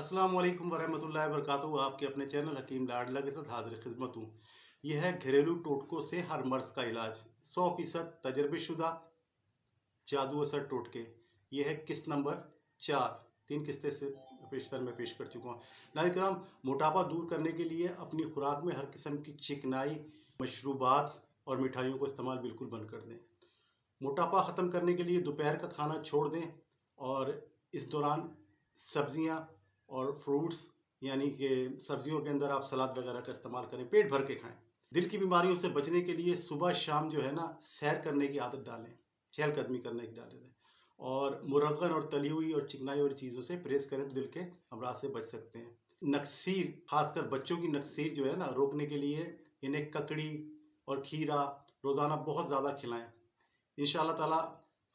अस्सलाम वालेकुम वरहमतुल्लाहि वबरकातुहू। आपके अपने चैनल हकीम लाडला के साथ हाजिर खिदमत हूँ। यह है घरेलू टोटकों से हर मर्ज का इलाज, 100% तजर्बेशुदा जादू असर टोटके। यह है किस्त नंबर 4। 3 किस्तें से पेशतर में पेश कर चुका हूँ। नाज़रीन किराम, मोटापा दूर करने के लिए अपनी खुराक में हर किस्म की चिकनाई, मशरूबात और मिठाइयों का इस्तेमाल बिल्कुल बंद कर दें। मोटापा ख़त्म करने के लिए दोपहर का खाना छोड़ दें और इस दौरान सब्जियां और फ्रूट्स, यानी कि सब्जियों के अंदर आप सलाद वगैरह का इस्तेमाल करें, पेट भर के खाएं। दिल की बीमारियों से बचने के लिए सुबह शाम जो है ना, सैर करने की आदत डालें, चहलकदमी करने की डालें और मुरगन और तली हुई और चिकनाई वाली चीज़ों से परहेज करें तो दिल के अमराज से बच सकते हैं। नक्सीर, खासकर बच्चों की नक्सीर जो है ना, रोकने के लिए इन्हें ककड़ी और खीरा रोज़ाना बहुत ज़्यादा खिलाएं। इंशाअल्लाह ताला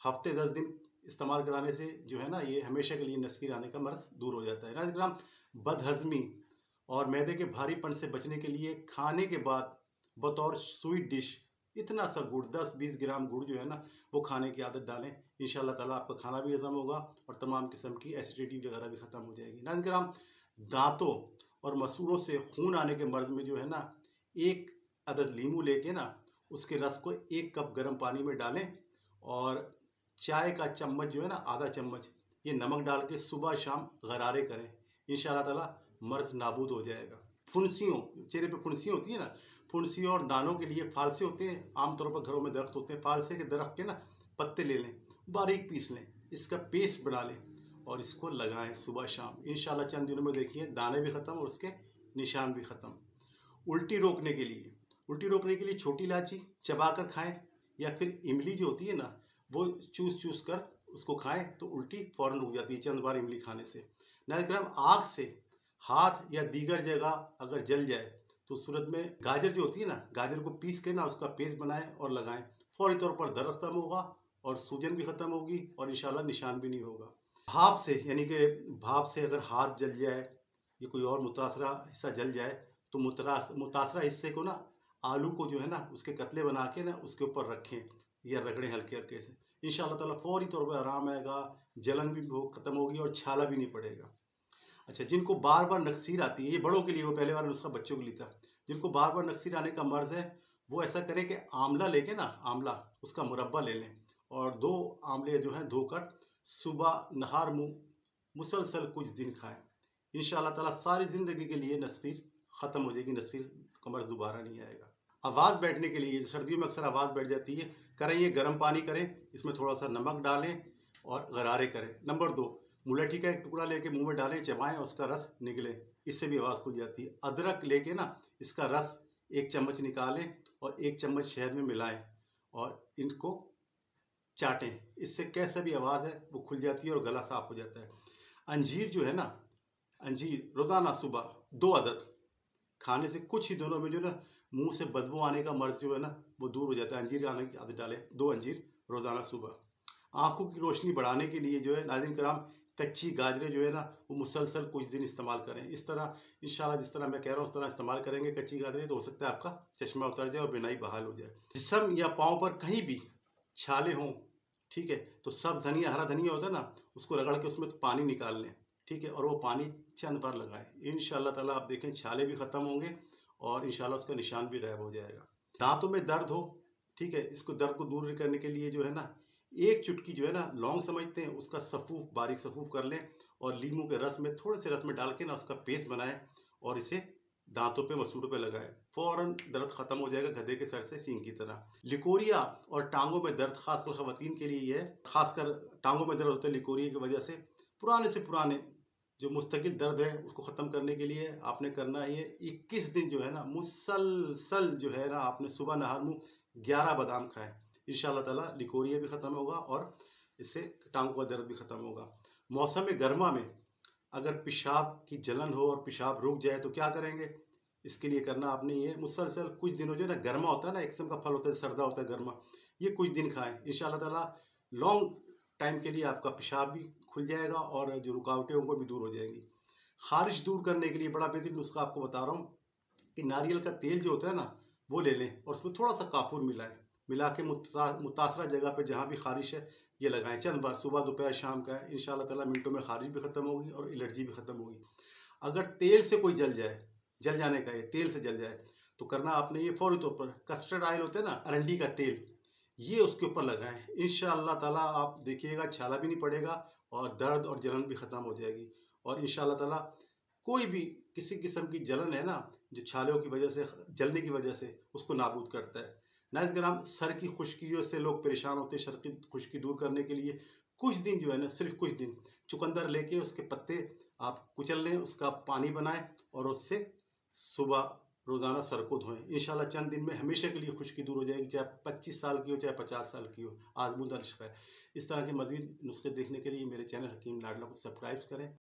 हफ्ते 10 दिन इस्तेमाल कराने से जो है ना, ये हमेशा के लिए नस्कीर आने का मर्ज दूर हो जाता है। नाज़रीन, बदहजमी और मैदे के भारीपन से बचने के लिए खाने के बाद बतौर स्वीट डिश इतना सा गुड़, 10-20 ग्राम गुड़ जो है ना, वो खाने की आदत डालें। इंशाअल्लाह ताला आपका खाना भी हजम होगा और तमाम किस्म की एसिडिटी वगैरह भी ख़त्म हो जाएगी। नाज़रीन, दांतों और मसूड़ों से खून आने के मर्ज में जो है ना, 1 अदद लीमू लेके ना, उसके रस को 1 कप गर्म पानी में डालें और चाय का चम्मच जो है ना, आधा चम्मच ये नमक डाल के सुबह शाम गरारे करें। इंशाअल्लाह ताला मर्ज नाबूद हो जाएगा। फुंसियों, चेहरे पे फुंसियाँ होती है ना, फुंसियों और दानों के लिए फालसे होते हैं। आमतौर पर घरों में दरख्त होते हैं, फालसे के दरख्त के ना पत्ते ले लें, बारीक पीस लें, इसका पेस्ट बना लें और इसको लगाएं सुबह शाम। इंशाअल्लाह चंद दिनों में देखिए दाने भी खत्म और उसके निशान भी खत्म। उल्टी रोकने के लिए छोटी इलायची चबाकर खाएं या फिर इमली जो होती है ना, वो चूस चूस कर उसको खाएं तो उल्टी फौरन रुक जाती है चंद बार इमली खाने से। नाज़रीन, आग से हाथ या दीगर जगह अगर जल जाए तो सूरत में गाजर जो होती है ना, गाजर को पीस के ना उसका पेस्ट बनाएं और लगाएं। फौरी तौर पर दर्द खत्म होगा और सूजन भी खत्म होगी और इंशाल्लाह निशान भी नहीं होगा। भाप से, यानी कि भाप से अगर हाथ जल जाए या कोई और मुतासरा हिस्सा जल जाए तो मुतासरा हिस्से को ना, आलू को जो है ना, उसके कतले बना के ना उसके ऊपर रखें या रगड़ें हल्के हल्के से। इंशाअल्लाह ताला फौरी तौर पर आराम आएगा, जलन भी खत्म होगी और छाला भी नहीं पड़ेगा। अच्छा, जिनको बार बार नक्सीर आती है, ये बड़ों के लिए, वो पहले वाला नुस्खा बच्चों के लिए था। जिनको बार बार नक्सीर आने का मर्ज है, वो ऐसा करें कि आंवला लेके ना, आंवला उसका मुरब्बा ले लें और 2 आंवले जो हैं धोकर सुबह नहार मुंह मुसलसल कुछ दिन खाएं। इंशाअल्लाह ताला सारी जिंदगी के लिए नस्तीर खत्म हो जाएगी, नस्तीर का मर्ज दोबारा नहीं आएगा। आवाज बैठने के लिए, सर्दियों में अक्सर आवाज बैठ जाती है, करें ये गर्म पानी करें, इसमें थोड़ा सा नमक डालें और गरारे करें। नंबर 2, मुलट्ठी का एक टुकड़ा लेके मुंह में डालें, चबाएं और उसका रस निकले, इससे भी आवाज खुल जाती है। अदरक लेके ना, इसका रस 1 चम्मच निकालें और 1 चम्मच शहद में मिलाएं और इनको चाटें, इससे कैसा भी आवाज है वो खुल जाती है और गला साफ हो जाता है। अंजीर जो है ना, अंजीर रोजाना सुबह 2 अदद खाने से कुछ ही दिनों में जो ना, मुंह से बदबू आने का मर्ज जो है ना, वो दूर हो जाता है। अंजीर खाने की आदत डालें, 2 अंजीर रोजाना सुबह। आंखों की रोशनी बढ़ाने के लिए जो है नाज़रीन कराम, कच्ची गाजरें जो है ना, वो मुसलसल कुछ दिन इस्तेमाल करें। इस तरह इंशाल्लाह जिस तरह मैं कह रहा हूँ उस तरह इस्तेमाल करेंगे कच्ची गाजरें, तो हो सकता है आपका चश्मा उतर जाए और बिनाई बहाल हो जाए। जिस्म या पाँव पर कहीं भी छाले हों, ठीक है, तो सब धनिया, हरा धनिया होता है ना, उसको रगड़ के उसमें पानी निकाल लें, ठीक है, और वो पानी चंद बार लगाएं। इंशाअल्लाह ताला आप देखें छाले भी खत्म होंगे और इंशाल्लाह उसका निशान भी गायब हो जाएगा। दांतों में दर्द हो, ठीक है, इसको दर्द को दूर करने के लिए जो है ना, 1 चुटकी जो है ना, लौंग समझते हैं, उसका सफूफ, बारीक सफूफ कर लें और लीमू के रस में, थोड़े से रस में डाल के ना उसका पेस्ट बनाएं और इसे दांतों पे, मसूड़ों पे लगाएं, फौरन दर्द खत्म हो जाएगा, गधे के सर से सींग की तरह। लिकोरिया और टांगों में दर्द, खासकर खवातीन के लिए ये है, खासकर टांगों में दर्द होता है लिकोरिया की वजह से। पुराने से पुराने जो मुस्तकिल दर्द है उसको खत्म करने के लिए आपने करना है, 21 दिन जो है ना, मुसलसल जो है ना, आपने सुबह नहार मुंह 11 बादाम खाए। इंशाअल्लाह ताला लिकोरिया भी खत्म होगा और इससे टांगों का दर्द भी खत्म होगा। मौसम गर्मा में अगर पेशाब की जलन हो और पेशाब रुक जाए तो क्या करेंगे? इसके लिए करना आपने ये, मुसलसल कुछ दिनों जो है ना, गर्मा होता है ना, एक किस्म का फल होता है, सर्दा होता है गर्मा, ये कुछ दिन खाएं। इंशाअल्लाह ताला लॉन्ग टाइम के लिए आपका पेशाब भी खुल जाएगा और जो रुकावटें उनको भी दूर हो जाएंगी। खारिश दूर करने के लिए बड़ा बेहतरीन नुस्खा आपको बता रहा हूँ कि नारियल का तेल जो होता है ना, वो ले लें और उसमें थोड़ा सा काफूर मिलाएं, मिला के मुतासरा जगह पे जहाँ भी खारिश है ये लगाएं, चंद बार सुबह दोपहर शाम का है। इंशाअल्लाह ताला मिनटों में खारिश भी खत्म होगी और एलर्जी भी खत्म होगी। अगर तेल से कोई जल जाए, जल जाने का, ये तेल से जल जाए, तो करना आपने ये फौरी तौर पर कस्टर्ड ऑयल होता है ना, अरंडी का तेल, ये उसके ऊपर लगाएं। इंशाअल्लाह ताला आप देखिएगा छाला भी नहीं पड़ेगा और दर्द और जलन भी खत्म हो जाएगी। और इंशाअल्लाह ताला कोई भी किसी किस्म की जलन है ना, जो छालों की वजह से, जलने की वजह से, उसको नाबूद करता है। नाइस ग्राम, सर की खुश्कियों से लोग परेशान होते हैं, सर की खुश्की दूर करने के लिए कुछ दिन जो है ना, सिर्फ कुछ दिन चुकंदर लेके उसके पत्ते आप कुचल लें, उसका पानी बनाएं और उससे सुबह रोजाना सर को धोएं। इंशाल्लाह चंद दिन में हमेशा के लिए खुश्की दूर हो जाएगी, चाहे 25 साल की हो चाहे 50 साल की हो। आजमूदा नुस्खा है। इस तरह के मजीद नुस्खे देखने के लिए मेरे चैनल हकीम लाडला को सब्सक्राइब करें।